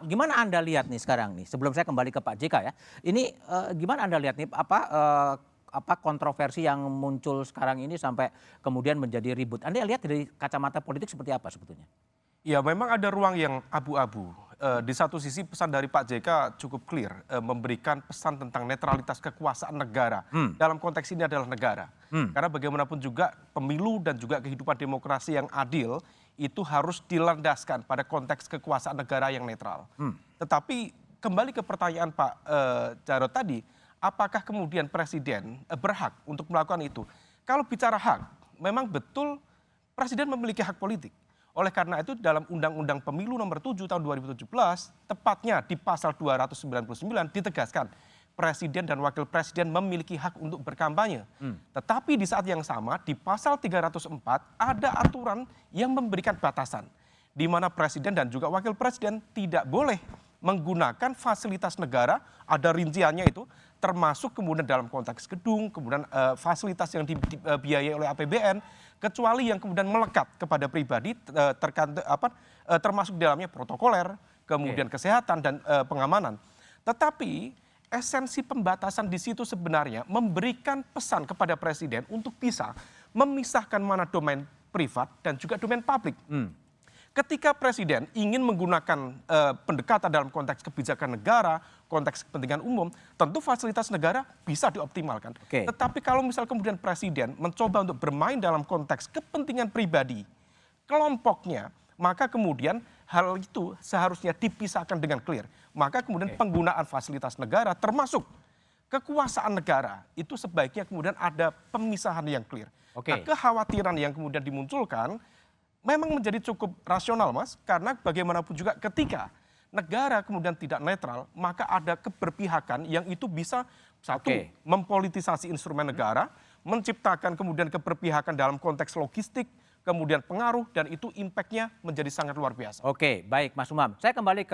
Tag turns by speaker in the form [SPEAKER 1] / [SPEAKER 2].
[SPEAKER 1] gimana Anda lihat nih sekarang nih, sebelum saya kembali ke Pak JK ya, ini gimana Anda lihat nih apa kontroversi yang muncul sekarang ini sampai kemudian menjadi ribut. Anda lihat dari kacamata politik seperti apa sebetulnya?
[SPEAKER 2] Ya, memang ada ruang yang abu-abu. Di satu sisi pesan dari Pak JK cukup clear, memberikan pesan tentang netralitas kekuasaan negara. Dalam konteks ini adalah negara. Karena bagaimanapun juga pemilu dan juga kehidupan demokrasi yang adil itu harus dilandaskan pada konteks kekuasaan negara yang netral. Tetapi kembali ke pertanyaan Pak Jarod tadi, apakah kemudian Presiden berhak untuk melakukan itu? Kalau bicara hak, memang betul Presiden memiliki hak politik. Oleh karena itu dalam Undang-Undang Pemilu nomor 7 tahun 2017, tepatnya di pasal 299 ditegaskan Presiden dan Wakil Presiden memiliki hak untuk berkampanye. Tetapi di saat yang sama di pasal 304 ada aturan yang memberikan batasan di mana Presiden dan juga Wakil Presiden tidak boleh menggunakan fasilitas negara, ada rinciannya itu, termasuk kemudian dalam konteks gedung, kemudian fasilitas yang dibiayai oleh APBN, kecuali yang kemudian melekat kepada pribadi, termasuk di dalamnya protokoler, kemudian kesehatan dan pengamanan. Tetapi esensi pembatasan di situ sebenarnya memberikan pesan kepada Presiden untuk bisa memisahkan mana domain privat dan juga domain publik. Ketika Presiden ingin menggunakan pendekatan dalam konteks kebijakan negara, konteks kepentingan umum, tentu fasilitas negara bisa dioptimalkan. Tetapi kalau misal kemudian Presiden mencoba untuk bermain dalam konteks kepentingan pribadi, kelompoknya, maka kemudian hal itu seharusnya dipisahkan dengan clear. Maka kemudian penggunaan fasilitas negara termasuk kekuasaan negara itu sebaiknya kemudian ada pemisahan yang clear. Nah, kekhawatiran yang kemudian dimunculkan memang menjadi cukup rasional, Mas, karena bagaimanapun juga ketika negara kemudian tidak netral, maka ada keberpihakan yang itu bisa satu mempolitisasi instrumen negara, menciptakan kemudian keberpihakan dalam konteks logistik, kemudian pengaruh dan itu impactnya menjadi sangat luar biasa.
[SPEAKER 1] Oke, baik Mas Umam. Saya kembali ke